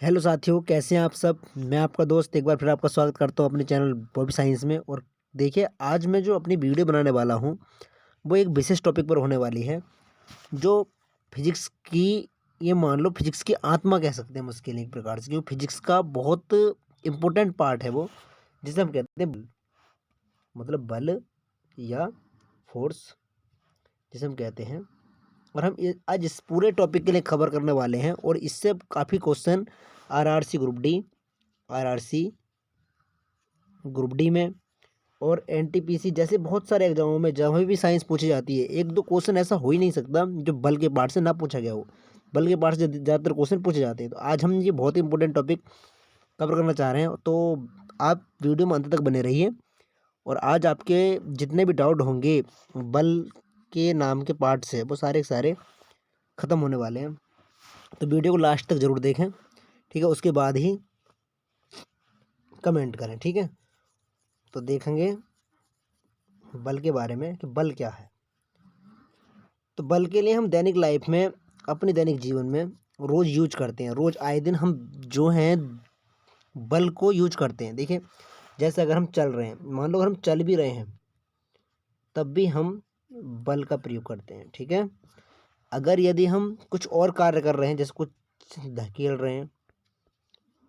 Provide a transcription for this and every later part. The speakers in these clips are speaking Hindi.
हेलो साथियों, कैसे हैं आप सब। मैं आपका दोस्त एक बार फिर आपका स्वागत करता हूं अपने चैनल बॉबी साइंस में। और देखिए, आज मैं जो अपनी वीडियो बनाने वाला हूं वो एक विशेष टॉपिक पर होने वाली है, जो फिजिक्स की, ये मान लो फिजिक्स की आत्मा कह सकते हैं हम उसके लिए एक प्रकार से, क्योंकि फिजिक्स का बहुत इम्पोर्टेंट पार्ट है वो, जिसे हम कहते हैं बल। मतलब बल या फोर्स जिसे हम कहते हैं। और हम आज इस पूरे टॉपिक के लिए खबर करने वाले हैं, और इससे काफ़ी question RRC group D, RRC group D में और एनटीपीसी जैसे बहुत सारे एग्जामों में जहाँ भी साइंस पूछी जाती है, एक दो क्वेश्चन ऐसा हो ही नहीं सकता जो बल के पार्ट से ना पूछा गया हो। बल के पार्ट से ज़्यादातर क्वेश्चन पूछे जाते हैं। तो आज हम ये बहुत ही इंपॉर्टेंट टॉपिक कवर करना चाह रहे हैं, तो आप वीडियो में अंत तक बने रहिए। और आज आपके जितने भी डाउट होंगे बल के नाम के पार्ट से, वो सारे के सारे ख़त्म होने वाले हैं। तो वीडियो को लास्ट तक ज़रूर देखें, ठीक है। उसके बाद ही कमेंट करें, ठीक है। तो देखेंगे बल के बारे में कि बल क्या है। तो बल के लिए हम दैनिक लाइफ में, अपने दैनिक जीवन में रोज़ यूज करते हैं। रोज़ आए दिन हम जो हैं बल को यूज करते हैं। देखिए, जैसे अगर हम चल रहे हैं, मान लो अगर हम चल भी रहे हैं, तब भी हम बल का प्रयोग करते हैं, ठीक है। अगर यदि हम कुछ और कार्य कर रहे हैं, जैसे कुछ धकेल रहे हैं,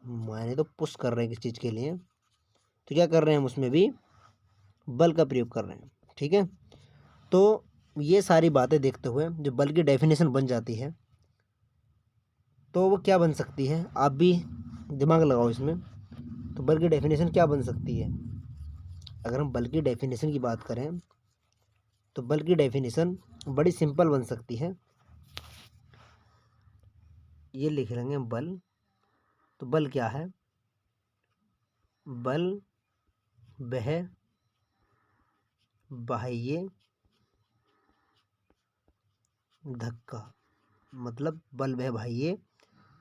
माने तो पुश कर रहे हैं किसी चीज़ के लिए, तो क्या कर रहे हैं हम, उसमें भी बल का प्रयोग कर रहे हैं, ठीक है। तो ये सारी बातें देखते हुए जो बल की डेफिनेशन बन जाती है, तो वो क्या बन सकती है, आप भी दिमाग लगाओ इसमें। तो बल की डेफिनेशन क्या बन सकती है। अगर हम बल की डेफिनेशन की बात करें, तो बल की डेफिनेशन बड़ी सिंपल बन सकती है। ये लिख लेंगे बल। तो बल क्या है। बल वह बाह्य धक्का, मतलब बल वह बाह्य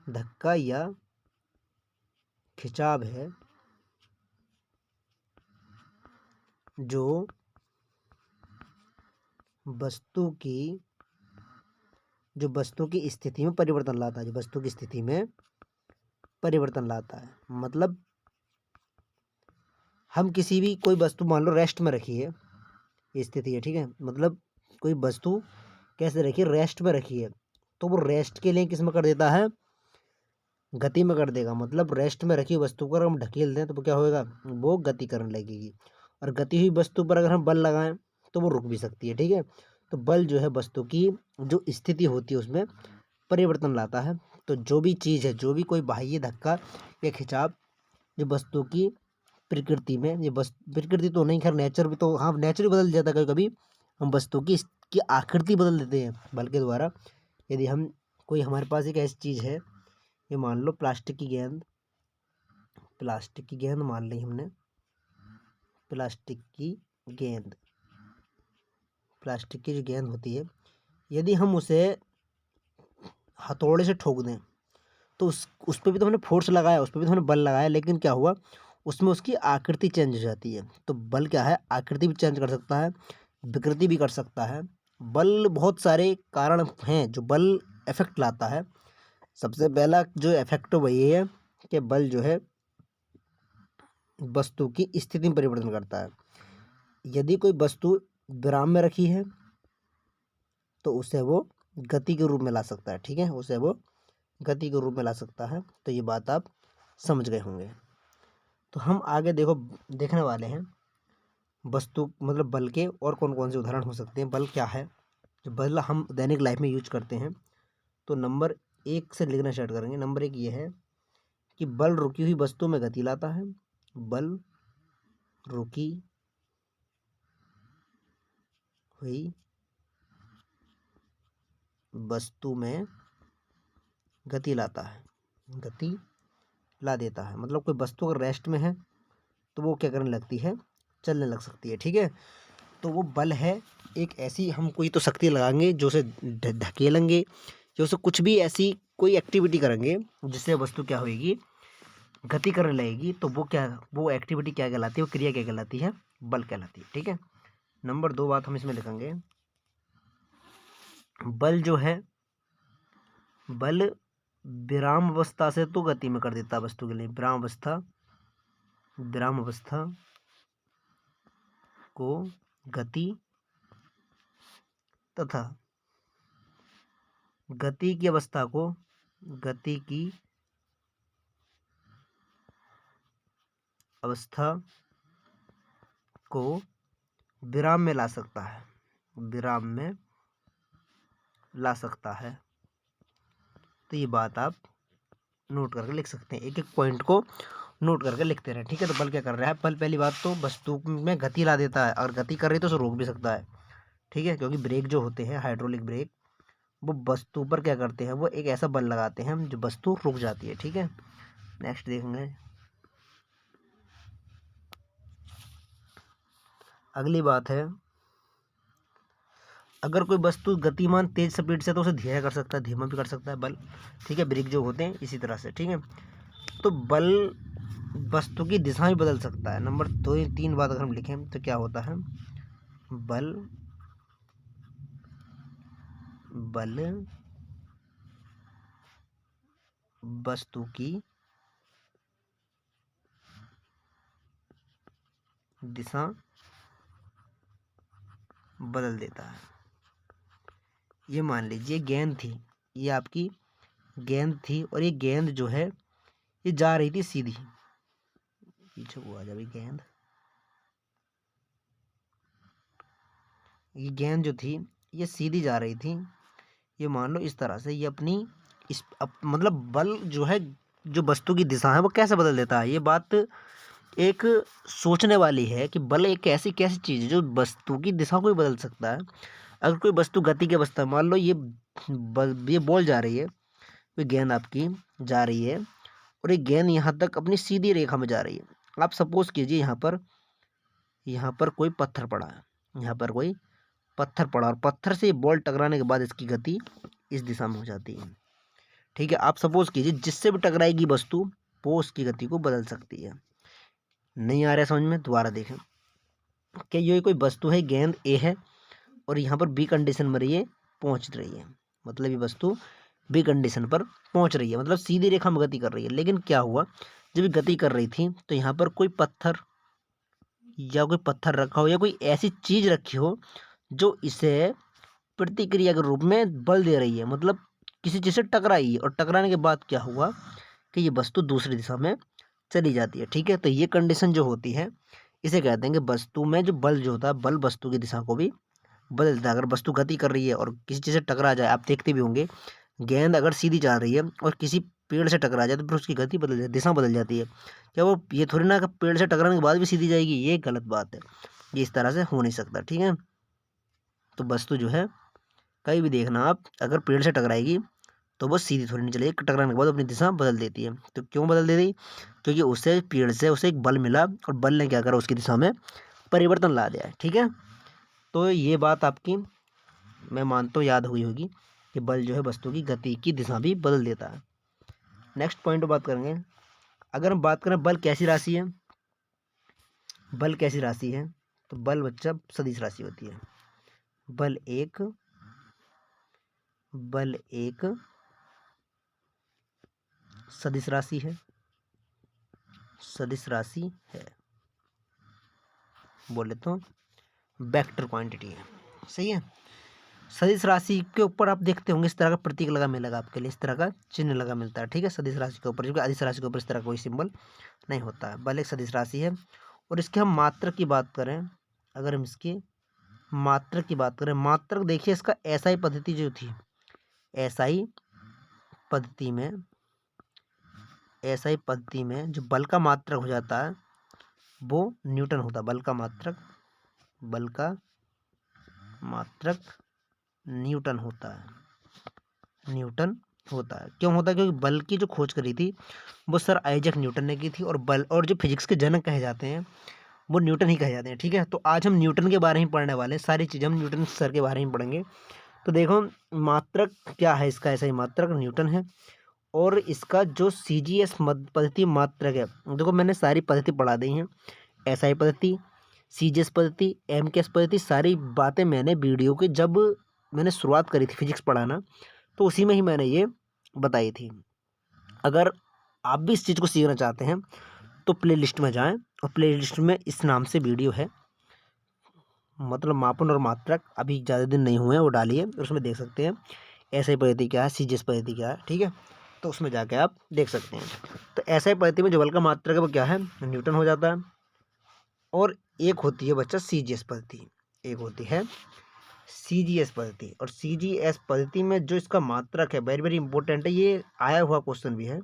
धक्का या खिंचाव है जो वस्तु की स्थिति में परिवर्तन लाता है, जो वस्तु की स्थिति में परिवर्तन लाता है। मतलब हम किसी भी कोई वस्तु मान लो रेस्ट में रखी है, ये स्थिति है, ठीक है। मतलब कोई वस्तु कैसे रखी है, रेस्ट में रखी है, तो वो रेस्ट के लिए किस में कर देता है, गति में कर देगा। मतलब रेस्ट में रखी वस्तु को अगर हम ढकेल दें तो वो क्या होएगा, वो गति करने लगेगी। और गति हुई वस्तु पर अगर हम बल लगाएं तो वो रुक भी सकती है, ठीक है। तो बल जो है वस्तु की जो स्थिति होती है उसमें परिवर्तन लाता है। तो जो भी चीज़ है, जो भी कोई बाह्य धक्का या खिंचाव जो वस्तु की प्रकृति में, ये बस प्रकृति तो नहीं, खैर नेचर भी, तो हाँ नेचर भी बदल जाता है कभी कभी। हम वस्तु की आकृति बदल देते हैं बल के द्वारा। यदि हम कोई, हमारे पास एक ऐसी चीज़ है, ये मान लो प्लास्टिक की गेंद, प्लास्टिक की गेंद मान ली हमने, प्लास्टिक की गेंद, प्लास्टिक की जो गेंद होती है, यदि हम उसे हथौड़े से ठोक दें, तो उस पर भी तो हमने फोर्स लगाया, उस पर भी तो हमने बल लगाया, लेकिन क्या हुआ, उसमें उसकी आकृति चेंज हो जाती है। तो बल क्या है, आकृति भी चेंज कर सकता है, विकृति भी कर सकता है। बल बहुत सारे कारण हैं जो बल इफेक्ट लाता है। सबसे पहला जो इफेक्ट वही है कि बल जो है वस्तु की स्थिति में परिवर्तन करता है। यदि कोई वस्तु विराम में रखी है तो उसे वो गति के रूप में ला सकता है, ठीक है, उसे वो गति के रूप में ला सकता है। तो ये बात आप समझ गए होंगे। तो हम आगे देखो देखने वाले हैं वस्तु मतलब बल के और कौन कौन से उदाहरण हो सकते हैं। बल क्या है, जो बल हम दैनिक लाइफ में यूज करते हैं। तो नंबर 1 से लिखना स्टार्ट करेंगे। नंबर 1 ये है कि बल रुकी हुई वस्तु में गति लाता है। बल रुकी हुई वस्तु में गति लाता है, गति ला देता है। मतलब कोई वस्तु अगर रेस्ट में है तो वो क्या करने लगती है, चलने लग सकती है, ठीक है। तो वो बल है एक ऐसी, हम कोई तो शक्ति लगाएंगे जो उसे धकेलेंगे, जो उसे कुछ भी ऐसी कोई एक्टिविटी करेंगे जिससे वस्तु क्या होगी, गति करने लगेगी। तो वो क्या, वो एक्टिविटी क्या कहलाती है, वो क्रिया क्या कहलाती है, बल कहलाती है, ठीक है। नंबर 2 बात हम इसमें लिखेंगे, बल जो है, बल विराम अवस्था से तो गति में कर देता है वस्तु के लिए। विराम अवस्था को गति तथा गति की अवस्था को विराम में ला सकता है। तो ये बात आप नोट करके लिख सकते हैं, एक एक पॉइंट को नोट करके लिखते रहे। ठीक है, तो बल क्या कर रहा है? बल पहली बात तो वस्तु में गति ला देता है, और गति कर रही है तो उसे रोक भी सकता है। ठीक है, क्योंकि ब्रेक जो होते हैं, हाइड्रोलिक ब्रेक, वो वस्तु पर क्या करते हैं? वो एक ऐसा बल लगाते हैं जो वस्तु रुक जाती है। ठीक है, नेक्स्ट देखेंगे। अगली बात है, अगर कोई वस्तु गतिमान तेज स्पीड से तो उसे धीरे कर सकता है, धीमा भी कर सकता है बल। ठीक है, ब्रेक जो होते हैं इसी तरह से। ठीक है, तो बल वस्तु की दिशा भी बदल सकता है। नंबर 2-3 बात अगर हम लिखें तो क्या होता है? बल वस्तु की दिशा बदल देता है। ये मान लीजिए गेंद थी, ये आपकी गेंद थी, और ये गेंद जो है ये जा रही थी सीधी। पीछे को आ जा भाई गेंद। ये गेंद जो थी ये सीधी जा रही थी। ये मान लो इस तरह से, ये अपनी मतलब बल जो है, जो वस्तु की दिशा है वो कैसे बदल देता है। ये बात एक सोचने वाली है कि बल एक ऐसी कैसी चीज़ है जो वस्तु की दिशा को भी बदल सकता है। अगर कोई वस्तु गति की अवस्था, मान लो ये बॉल जा रही है, ये गेंद आपकी जा रही है, और ये गेंद यहाँ तक अपनी सीधी रेखा में जा रही है। आप सपोज कीजिए यहाँ पर कोई पत्थर पड़ा है, और पत्थर से बॉल टकराने के बाद इसकी गति इस दिशा में हो जाती है। ठीक है, आप सपोज कीजिए जिससे भी टकराएगी वस्तु वो उसकी गति को बदल सकती है। नहीं आ रहा है समझ में? दोबारा देखें कि ये कोई वस्तु है, गेंद ए है, और यहाँ पर बी कंडीशन में ये पहुँच रही है। मतलब ये वस्तु बी कंडीशन पर पहुँच रही है, मतलब सीधी रेखा में गति कर रही है। लेकिन क्या हुआ, जब ये गति कर रही थी तो यहाँ पर कोई पत्थर रखा हो, या कोई ऐसी चीज़ रखी हो जो इसे प्रतिक्रिया के रूप में बल दे रही है। मतलब किसी चीज़ से टकराई, और टकराने के बाद क्या हुआ कि ये वस्तु दूसरी दिशा में चली जाती है। ठीक है, तो ये कंडीशन जो होती है इसे कहते हैं कि वस्तु में जो बल जो होता है, बल वस्तु की दिशा को भी बदल देता है। अगर वस्तु गति कर रही है और किसी चीज़ से टकरा जाए, आप देखते भी होंगे गेंद अगर सीधी जा रही है और किसी पेड़ से टकरा जाए तो फिर उसकी गति बदल जाती, दिशा बदल जाती है। क्या वो ये थोड़ी ना कि पेड़ से टकराने के बाद भी सीधी जाएगी? ये गलत बात है, ये इस तरह से हो नहीं सकता। ठीक है, तो वस्तु जो है कहीं भी देखना आप, अगर पेड़ से टकराएगी तो वो सीधी थोड़ी नहीं चलेगी, टकराने के बाद अपनी दिशा बदल देती है। तो क्यों बदल देती? क्योंकि उससे पेड़ से उसे एक बल मिला, और बल ने क्या करा, उसकी दिशा में परिवर्तन ला दिया है। ठीक है, तो ये बात आपकी मैं मानता हूँ याद हुई होगी कि बल जो है वस्तु की गति की दिशा भी बदल देता है। नेक्स्ट पॉइंट पर बात करेंगे। अगर हम बात करें बल कैसी राशि है, तो बल बच्चा सदिश राशि होती है। बल एक सदिश राशि है, बोले तो वेक्टर क्वांटिटी है। सही है, सदिश राशि के ऊपर आप देखते होंगे इस तरह का प्रतीक लगा मिलेगा आपके लिए, इस तरह का चिन्ह लगा मिलता है। ठीक है, सदिश राशि के ऊपर, जबकि अदिश राशि के ऊपर इस तरह कोई सिंबल नहीं होता है। बल एक सदिश राशि है, और इसके हम मात्रक की बात करें, अगर हम इसकी मात्रक की बात करें, मात्रक देखिए इसका एसआई पद्धति जो थी, एसआई पद्धति में जो बल का मात्रक हो जाता है वो न्यूटन होता है। बल का मात्रक न्यूटन होता है। क्यों होता है? क्योंकि बल की जो खोज करी थी वो सर आइजैक न्यूटन ने की थी, और जो फिजिक्स के जनक कहे जाते हैं वो न्यूटन ही कहे जाते हैं। ठीक है, तो आज हम न्यूटन के बारे में पढ़ने वाले हैं, सारी चीज़ें हम न्यूटन सर के बारे में पढ़ेंगे। तो देखो मात्रक क्या है इसका, ऐसा ही मात्रक न्यूटन है। और इसका जो CGS पद्धति मात्रक है, देखो मैंने सारी पद्धति पढ़ा दी हैं, SI पद्धति, CGS पद्धति, MKS पद्धति, सारी बातें मैंने वीडियो के जब मैंने शुरुआत करी थी फिजिक्स पढ़ाना तो उसी में ही मैंने ये बताई थी। अगर आप भी इस चीज़ को सीखना चाहते हैं तो प्लेलिस्ट में जाएं और प्लेलिस्ट में इस नाम से वीडियो है, मतलब मापन और मात्रक, अभी ज़्यादा दिन नहीं हुए हैं, वो डालिए और उसमें देख सकते हैं एसआई पद्धति क्या है, सीजीएस पद्धति क्या है, ठीक है। तो उसमें जाके आप देख सकते हैं। तो एसआई पद्धति में जो बल का मात्रक है वो क्या है, न्यूटन हो जाता है। और एक होती है बच्चा सीजीएस पद्धति, एक होती है सीजीएस पद्धति। और सीजीएस पद्धति में जो इसका मात्रक है, वेरी वेरी इंपॉर्टेंट है, ये आया हुआ क्वेश्चन भी है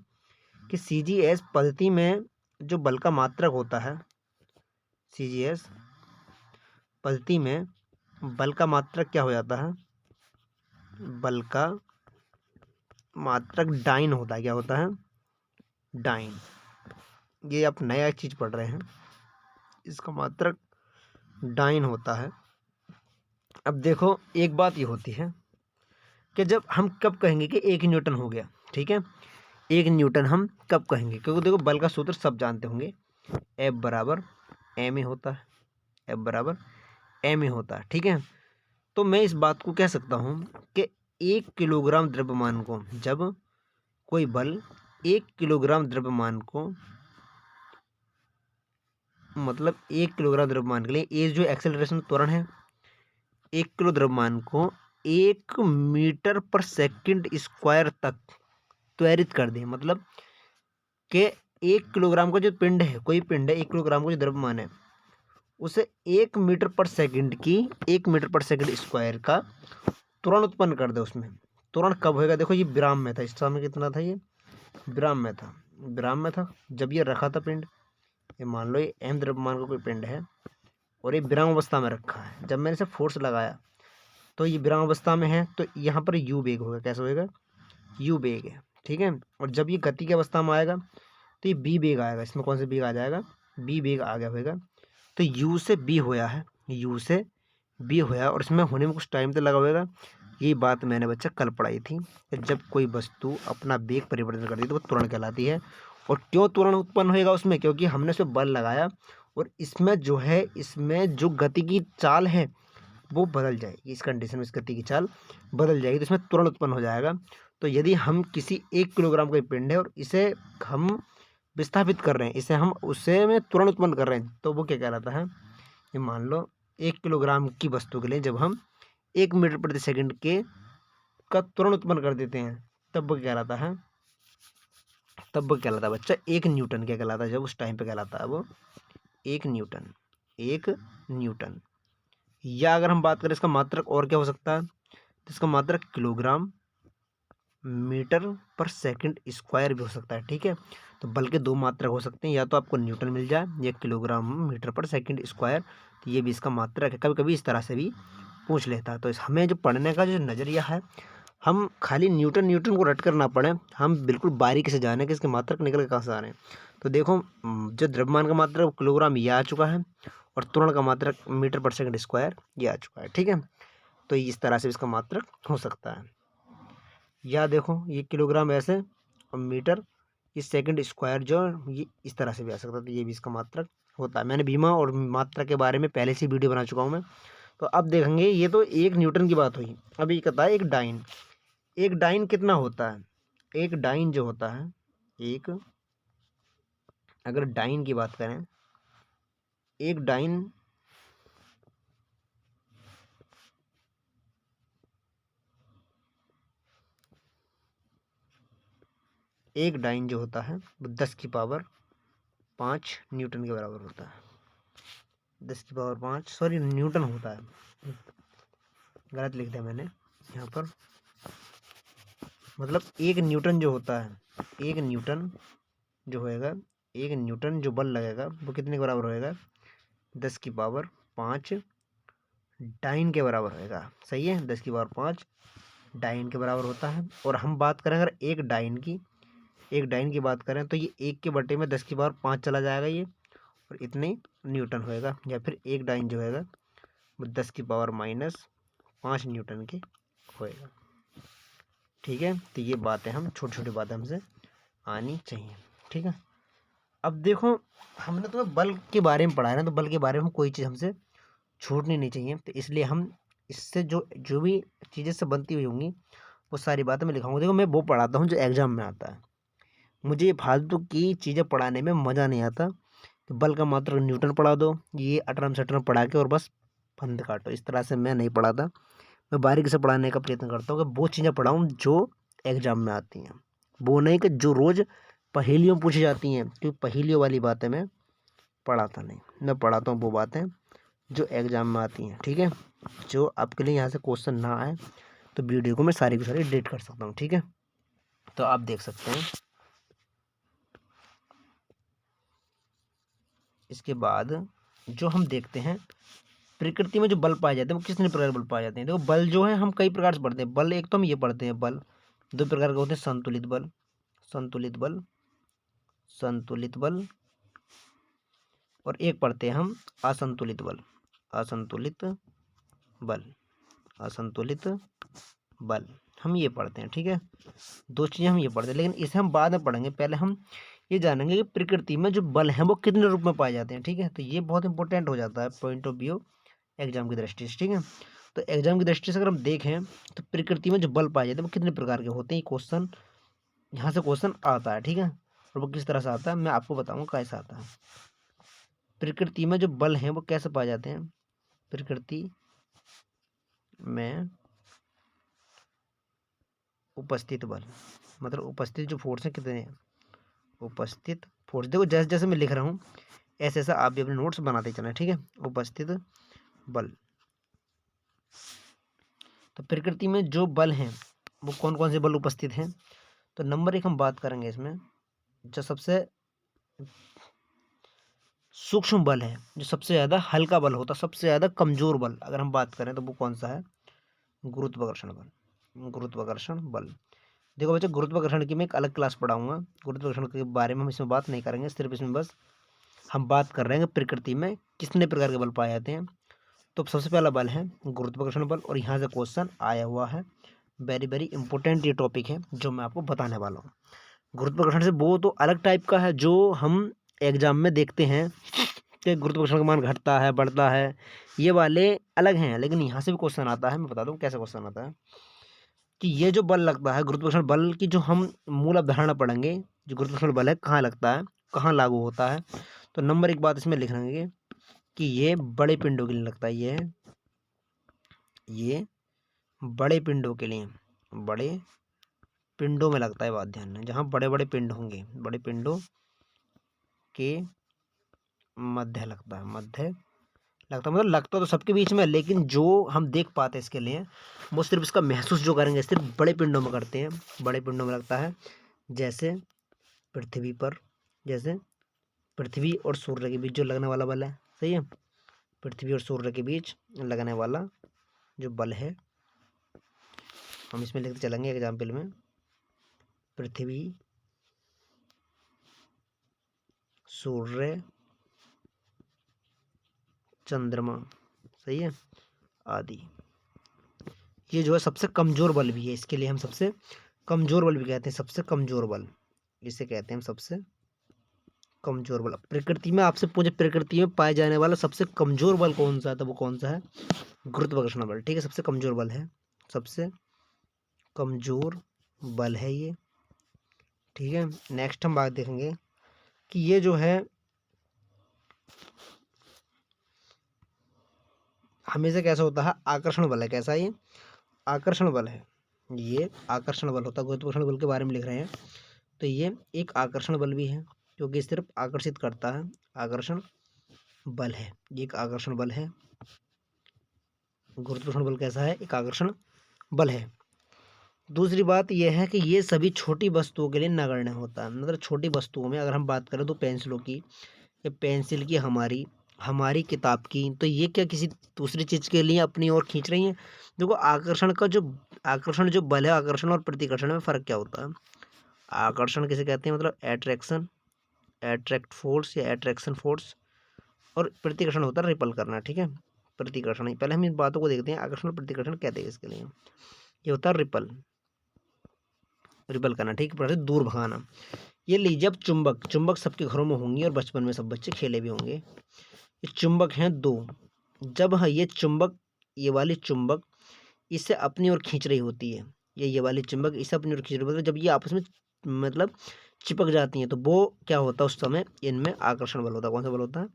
कि सीजीएस पद्धति में जो बल का मात्रक होता है, सीजीएस पद्धति में बल का मात्रक क्या हो जाता है, बल का मात्रक डाइन होता है। क्या होता है, डाइन। ये आप नया चीज़ पढ़ रहे हैं, इसका मात्रक डाइन होता है। अब देखो एक बात ये होती है कि जब हम कब कहेंगे कि 1 न्यूटन हो गया, ठीक है, 1 न्यूटन हम कब कहेंगे, क्योंकि देखो बल का सूत्र सब जानते होंगे, F बराबर ma होता है, F बराबर ma होता है, ठीक है। तो मैं इस बात को कह सकता हूँ कि 1 किलोग्राम द्रव्यमान को, जब कोई बल 1 किलोग्राम द्रव्यमान को, मतलब 1 किलोग्राम द्रव्यमान के लिए ए जो एक्सेलरेशन त्वरण है, 1 किलो द्रव्यमान को 1 मीटर पर सेकंड स्क्वायर तक त्वरित कर दे, मतलब कि 1 किलोग्राम का जो पिंड है, कोई पिंड है 1 किलोग्राम का जो द्रव्यमान है, उसे 1 मीटर पर सेकंड की, 1 मीटर पर सेकंड स्क्वायर का त्वरण उत्पन्न कर दे। उसमें त्वरण कब होएगा, देखो ये विराम में था, इस समय कितना था, ये विराम में था, विराम में था जब ये रखा था पिंड। ये मान लो ये m द्रव्यमान का कोई पिंड है और ये विराम अवस्था में रखा है। जब मैंने इसे फोर्स लगाया तो ये विराम अवस्था में है, तो यहाँ पर u वेग होगा। कैसे होएगा, u वेग है, ठीक है। और जब ये गति की अवस्था में आएगा तो ये b वेग आएगा। इसमें कौन सा वेग आ जाएगा, b वेग आ गया होएगा। तो u से b होया है, u से b होया, और इसमें होने में कुछ टाइम तो लगा होगा। ये बात मैंने बच्चा कल पढ़ाई थी कि जब कोई वस्तु अपना वेग परिवर्तन करती है तो वो त्वरण कहलाती है। और क्यों त्वरण उत्पन्न होएगा उसमें, क्योंकि हमने उसमें बल लगाया और इसमें जो है, इसमें जो गति की चाल है वो बदल जाएगी। इस कंडीशन में इस गति की चाल बदल जाएगी, तो इसमें त्वरण उत्पन्न हो जाएगा। तो यदि हम किसी 1 किलोग्राम का पिंड है और इसे हम विस्थापित कर रहे हैं, इसे हम उससे में त्वरण उत्पन्न कर रहे हैं, तो वो क्या कहलाता है, ये मान लो 1 किलोग्राम की वस्तु के लिए जब हम 1 मीटर प्रति सेकंड के का त्वरण उत्पन्न कर देते हैं, तब वो कहलाता है, तब वो कहलाता है बच्चा 1 न्यूटन। क्या कहलाता है, जब उस टाइम पे कहलाता है वो 1 न्यूटन, 1 न्यूटन। या अगर हम बात करें इसका मात्रक और क्या हो सकता है, तो इसका मात्रक किलोग्राम मीटर पर सेकंड स्क्वायर भी हो सकता है, ठीक है। तो बल के 2 मात्रक हो सकते हैं, या तो आपको न्यूटन मिल जाए या किलोग्राम मीटर पर सेकंड स्क्वायर, तो ये भी इसका मात्रक है। कभी कभी इस तरह से भी पूछ लेता है। तो इस हमें जो पढ़ने का जो नज़रिया है, हम खाली न्यूटन न्यूटन को रट कर ना पढ़ें, हम बिल्कुल बारीकी से जाने कि इसके मात्रक निकल के कहाँ से आ रहे हैं। तो देखो जो द्रव्यमान का मात्रक किलोग्राम ये आ चुका है, और त्वरण का मात्रक मीटर पर सेकंड स्क्वायर ये आ चुका है, ठीक है। तो इस तरह से इसका मात्रक हो सकता है। या देखो ये किलोग्राम ऐसे और मीटर ये सेकंड स्क्वायर जो ये इस तरह से भी आ सकता है, तो ये भी इसका मात्रक होता है। मैंने बीमा और मात्रा के बारे में पहले से वीडियो बना चुका हूँ मैं। तो अब देखेंगे, ये तो 1 न्यूटन की बात हुई। अभी कहता है एक डाइन, एक डाइन कितना होता है, एक डाइन जो होता है, एक, अगर डाइन की बात करें, एक डाइन एक डाइन जो होता है वो 10 की पावर 5 न्यूटन के बराबर होता है। 10 की पावर 5 सॉरी न्यूटन होता है, गलत लिख दिया मैंने यहाँ पर। मतलब 1 न्यूटन जो होता है, 1 न्यूटन जो होएगा, 1 न्यूटन जो बल लगेगा वो कितने के बराबर होएगा, 10 की पावर 5 डाइन के बराबर होएगा। सही है, 10 की पावर 5 डाइन के बराबर होता है। और हम बात करें अगर एक डाइन की, एक डाइन की बात करें तो ये 1 के बटे में 10 की पावर 5 चला जाएगा ये, और इतने न्यूटन होएगा। या फिर एक डाइन जो होएगा वो 10 की पावर -5 न्यूटन के होएगा, ठीक है। तो ये बातें हम छोटी छोटी बातें हमसे आनी चाहिए, ठीक है। अब देखो हमने तो बल के बारे में पढ़ा है ना, तो बल के बारे में कोई चीज़ हमसे छूटनी नहीं चाहिए। तो इसलिए हम इससे जो जो भी चीज़ें से बनती हुई होंगी वो सारी बातें मैं लिखाऊंगा। देखो मैं वो पढ़ाता हूँ जो एग्जाम में आता है, मुझे ये फालतू की चीज़ें पढ़ाने में मज़ा नहीं आता कि बल का मात्र न्यूटन पढ़ा दो, ये अटरम सटरम पढ़ा के और बस फंद काटो। इस तरह से मैं नहीं पढ़ाता। मैं बारीकी से पढ़ाने का प्रयत्न करता हूँ कि वो चीज़ें पढ़ाऊँ जो एग्जाम में आती हैं, वो नहीं कि जो रोज़ पहेलियों में पूछी जाती हैं, क्योंकि पहेलियों वाली बातें मैं पढ़ाता नहीं। मैं पढ़ाता हूँ वो बातें जो एग्जाम में आती हैं, ठीक है। जो आपके लिए यहाँ से क्वेश्चन ना आए तो वीडियो को मैं सारी की सारी डिलीट कर सकता हूँ, ठीक है। तो आप देख सकते हैं। इसके बाद जो हम देखते हैं, प्रकृति में जो बल पाए जाते हैं वो कितने प्रकार के बल पाए जाते हैं। देखो बल जो है हम कई प्रकार से पढ़ते हैं। बल एक तो हम ये पढ़ते हैं, बल दो प्रकार के होते हैं, संतुलित बल, संतुलित बल, संतुलित बल, और एक पढ़ते हैं हम असंतुलित बल, असंतुलित बल, असंतुलित बल, हम ये पढ़ते हैं, ठीक है। दो चीज़ें हम ये पढ़ते हैं, लेकिन इसे हम बाद में पढ़ेंगे। पहले हम ये जानेंगे कि प्रकृति में जो बल हैं वो कितने रूप में पाए जाते हैं, ठीक है। तो ये बहुत इंपॉर्टेंट हो जाता है पॉइंट ऑफ व्यू एग्जाम की दृष्टि से, ठीक है। तो एग्जाम की दृष्टि से अगर हम देखें तो प्रकृति में जो बल पाए जाते हैं वो कितने प्रकार के होते हैं, क्वेश्चन यहाँ से क्वेश्चन आता है, ठीक है। और वो किस तरह से आता है मैं आपको बताऊंगा कैसे आता है। प्रकृति में जो बल हैं वो कैसे पाए जाते हैं। प्रकृति में उपस्थित बल, मतलब उपस्थित जो फोर्स है कितने हैं, उपस्थित फोर्स। देखो जैसे जैसे मैं लिख रहा हूँ ऐसे ऐसा आप भी अपने नोट्स बनाते चलें, ठीक है। उपस्थित बल, तो प्रकृति में जो बल हैं वो कौन कौन से बल उपस्थित हैं। तो नंबर एक हम बात करेंगे इसमें, जो सबसे सूक्ष्म बल है, जो सबसे ज़्यादा हल्का बल होता है, सबसे ज़्यादा कमजोर बल अगर हम बात करें तो वो कौन सा है, गुरुत्वाकर्षण बल, गुरुत्वाकर्षण बल। देखो बच्चों गुरुत्वाकर्षण की मैं एक अलग क्लास पढ़ाऊंगा, गुरुत्वाकर्षण के बारे में हम इसमें बात नहीं करेंगे, सिर्फ इसमें बस हम बात कर रहे हैं प्रकृति में कितने प्रकार के बल पाए जाते हैं। तो सबसे पहला बल है गुरुत्वाकर्षण बल, और यहाँ से क्वेश्चन आया हुआ है, वेरी वेरी इंपॉर्टेंट ये टॉपिक है जो मैं आपको बताने वाला हूँ। गुरुत्वाकर्षण से वो तो अलग टाइप का है जो हम एग्जाम में देखते हैं कि गुरुत्वाकर्षण का मान घटता है बढ़ता है, ये वाले अलग हैं। लेकिन यहाँ से भी क्वेश्चन आता है, मैं बता दूँ कैसे क्वेश्चन आता है कि ये जो बल लगता है गुरुत्वाकर्षण बल की जो हम मूल अवधारणा पढ़ेंगे, जो गुरुत्वाकर्षण बल है कहाँ लगता है, कहाँ लागू होता है। तो नंबर एक बात इसमें लिख लेंगे कि ये बड़े पिंडों के लिए लगता है, ये बड़े पिंडों के लिए, बड़े पिंडों में लगता है, बात ध्यान में, जहाँ बड़े बड़े पिंड होंगे, बड़े पिंडों के मध्य लगता है, मध्य लगता है, मतलब लगता तो सबके बीच में, लेकिन जो हम देख पाते हैं इसके लिए वो सिर्फ इसका महसूस जो करेंगे सिर्फ बड़े पिंडों में करते हैं, बड़े पिंडों में लगता है। जैसे पृथ्वी पर, जैसे पृथ्वी और सूर्य के बीच जो लगने वाला बल है, सही है, पृथ्वी और सूर्य के बीच लगने वाला जो बल है, हम इसमें लिखते चलेंगे एग्जाम्पल में, पृथ्वी, सूर्य, चंद्रमा, सही है, आदि। ये जो है सबसे कमजोर बल भी है, इसके लिए हम सबसे कमजोर बल भी कहते हैं, सबसे कमजोर बल इसे कहते हैं हम, सबसे कमजोर बल। प्रकृति में आपसे पूछे प्रकृति में पाए जाने वाला सबसे कमजोर बल कौन सा है, तो वो कौन सा है, गुरुत्वाकर्षण बल, ठीक है। सबसे कमजोर बल है, सबसे कमजोर बल है ये, ठीक है। नेक्स्ट हम बात देखेंगे कि ये जो है हमेशा कैसा होता है, आकर्षण बल है, कैसा ये आकर्षण बल है, ये आकर्षण बल होता है। गुरुत्वाकर्षण बल के बारे में लिख रहे हैं तो ये एक आकर्षण बल भी है क्योंकि सिर्फ आकर्षित करता है, आकर्षण बल है, ये एक आकर्षण बल है। गुरुत्वाकर्षण बल कैसा है, एक आकर्षण बल है। दूसरी बात यह है कि ये सभी छोटी वस्तुओं के लिए नगण्य होता है, मतलब छोटी वस्तुओं में अगर हम बात करें तो पेंसिलों की, या पेंसिल की, हमारी हमारी किताब की, तो ये क्या किसी दूसरी चीज़ के लिए अपनी ओर खींच रही हैं। देखो आकर्षण का जो आकर्षण जो बल है, आकर्षण और प्रतिकर्षण में फ़र्क क्या होता है। आकर्षण किसे कहते हैं, मतलब एट्रैक्शन, एट्रैक्ट फोर्स या एट्रैक्शन फोर्स, और प्रतिकर्षण होता है रिपल करना, ठीक है। प्रतिकर्षण, पहले हम इन बातों को देखते हैं, आकर्षण और प्रतिकर्षण कहते हैं इसके लिए, ये होता है रिपल, रिपल करना, ठीक है, दूर भगाना। ये लीजिए अब चुंबक, चुंबक सबके घरों में होंगी और बचपन में सब बच्चे खेले भी होंगे। ये चुंबक हैं दो, जब ये चुंबक, ये वाली चुंबक इसे अपनी ओर खींच रही होती है, ये वाली चुंबक इसे अपनी ओर खींच रही होती है, जब ये आपस में मतलब चिपक जाती हैं तो वो क्या होता है उस समय इनमें आकर्षण बल होता है। कौन सा बल होता है?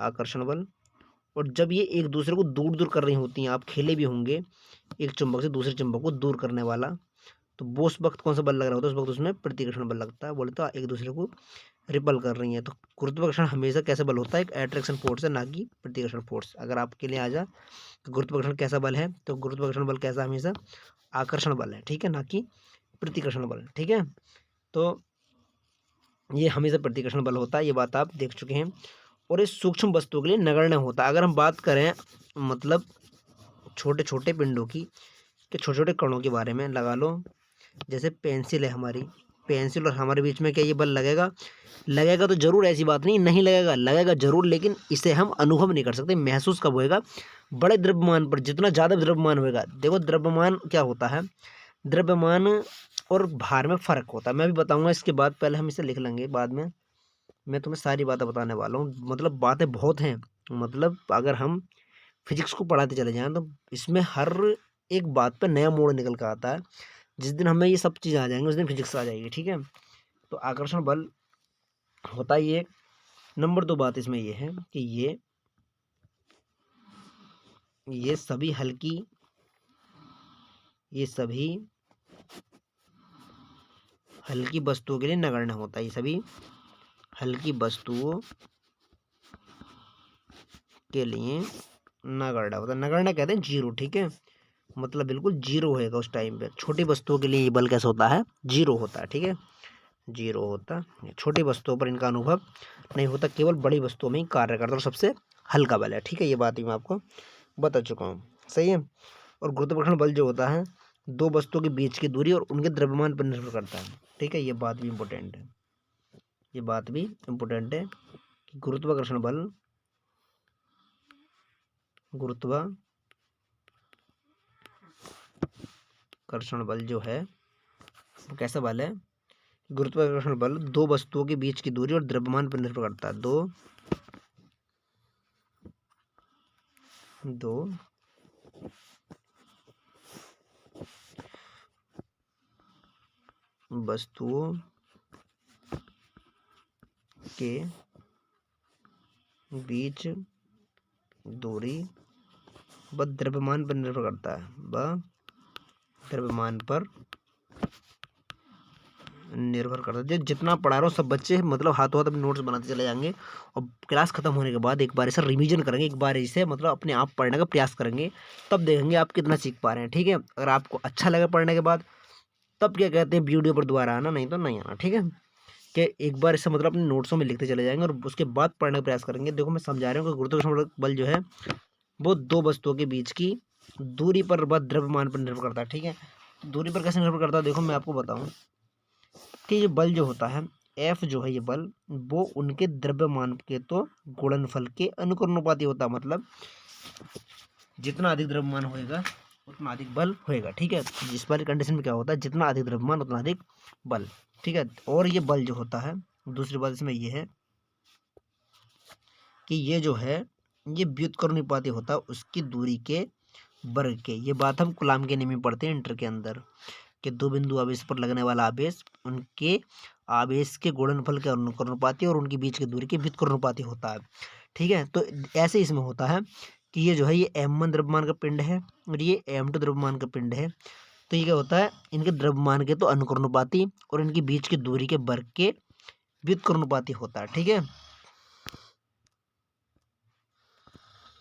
आकर्षण बल। और जब ये एक दूसरे को दूर दूर कर रही होती हैं, आप खेले भी होंगे एक चुंबक से दूसरे चुंबक को दूर करने वाला, तो वो उस वक्त कौन सा बल लग रहा होता है? उस वक्त उसमें प्रतिकर्षण बल लगता है। बोले तो एक दूसरे को रिपल कर रही हैं। तो गुरुत्वाकर्षण हमेशा कैसे बल होता है? एक अट्रैक्शन फोर्स है, ना कि प्रतिकर्षण फोर्स। अगर आपके लिए आ जा तो गुरुत्वाकर्षण कैसा बल है, तो गुरुत्वाकर्षण बल कैसा? हमेशा आकर्षण बल है, ठीक है, ना कि प्रतिकर्षण बल, ठीक है। तो ये हमेशा प्रतिकर्षण बल होता है, ये बात आप देख चुके हैं। और इस सूक्ष्म वस्तुओं के लिए नगण्य होता है। अगर हम बात करें मतलब छोटे छोटे पिंडों की, कि छोटे छोटे कणों के बारे में, लगा लो जैसे पेंसिल है हमारी, पेंसिल और हमारे बीच में क्या ये बल लगेगा? लगेगा तो जरूर, ऐसी बात नहीं नहीं लगेगा, लगेगा जरूर, लेकिन इसे हम अनुभव नहीं कर सकते। महसूस कब होएगा? बड़े द्रव्यमान पर। जितना ज़्यादा द्रव्यमान होएगा, देखो द्रव्यमान क्या होता है, द्रव्यमान और भार में फ़र्क होता है। मैं भी बताऊंगा इसके बाद, पहले हम इसे लिख लेंगे, बाद में मैं तुम्हें सारी बातें बताने वाला हूँ। मतलब बातें बहुत हैं, मतलब अगर हम फिजिक्स को पढ़ाते चले जाएं तो इसमें हर एक बात पर नया मोड़ निकल कर आता है। जिस दिन हमें ये सब चीज़ आ जाएंगे उस दिन फिजिक्स आ जाएगी, ठीक है। तो आकर्षण बल होता ही है। नंबर 2 बात इसमें ये है कि ये सभी हल्की वस्तुओं के लिए नगण्य होता है। ये सभी हल्की वस्तुओं के लिए नगण्य होता है। नगण्य कहते हैं जीरो, ठीक है, मतलब बिल्कुल जीरो होएगा उस टाइम पे। छोटी वस्तुओं के लिए ये बल कैसा होता है? जीरो होता है, ठीक है, जीरो होता है। छोटी वस्तुओं पर इनका अनुभव नहीं होता, केवल बड़ी वस्तुओं में ही कार्य करता है, और सबसे हल्का बल है, ठीक है। ये बात ही मैं आपको बता चुका हूँ, सही है। और गुरुत्वाकर्षण बल जो होता है दो वस्तुओं के बीच की दूरी और उनके द्रव्यमान पर निर्भर करता है, ठीक है। ये बात भी इम्पोर्टेंट है, ये बात भी इम्पोर्टेंट है कि गुरुत्वाकर्षण बल जो है वो कैसा बल है? गुरुत्वाकर्षण बल दो वस्तुओं के बीच की दूरी और द्रव्यमान पर निर्भर करता है। दो वस्तुओं के बीच दूरी व द्रव्यमान पर निर्भर करता है, द्रव्यमान पर निर्भर करता है। जितना पढ़ा रहा हूँ सब बच्चे मतलब हाथों हाथ अपने नोट्स बनाते चले जाएंगे, और क्लास खत्म होने के बाद एक बार इसे रिवीजन करेंगे, एक बार इसे मतलब अपने आप पढ़ने का प्रयास करेंगे, तब देखेंगे आप कितना सीख पा रहे हैं, ठीक है। अगर आपको अच्छा लगे पढ़ने के बाद, तब क्या कहते हैं वीडियो पर दोबारा आना, नहीं तो नहीं आना, ठीक है। कि एक बार इसे मतलब अपने नोट्सों में लिखते चले जाएंगे और उसके बाद पढ़ने का प्रयास करेंगे। देखो मैं समझा रहा हूँ कि गुरुत्वाकर्षण बल जो है वो दो वस्तुओं के बीच की दूरी पर व द्रव्यमान पर निर्भर करता है, ठीक है। दूरी पर कैसे निर्भर करता है? देखो मैं आपको बताऊं कि ये बल जो होता है एफ जो है, ये बल वो उनके द्रव्यमान के तो गुणनफल के अनुकरणुपाती होता है। मतलब जितना अधिक द्रव्यमान होएगा उतना अधिक बल होएगा, ठीक है। इस वाली कंडीशन में क्या होता है? जितना अधिक द्रव्यमान उतना अधिक बल, ठीक है। और ये बल जो होता है, दूसरी बात इसमें ये है कि ये जो है ये व्युत्क्रमानुपाती होता है उसकी दूरी के वर्ग के। ये बात हम कूलाम के नियम में पढ़ते हैं इंटर के अंदर, कि दो बिंदु आवेश पर लगने वाला आवेश उनके आवेश के गुणनफल के अनुकरणुपाती और उनके बीच की दूरी के व्युत्क्रमानुपाती होता है, ठीक है। तो ऐसे इसमें होता है कि ये जो है ये m1 द्रव्यमान का पिंड है और ये m2 द्रव्यमान का पिंड है। तो ये क्या होता है? इनके द्रव्यमान के तो अनुकरणुपाती और इनके बीच की दूरी के वर्ग के व्युत्क्रमानुपाती होता है, ठीक है।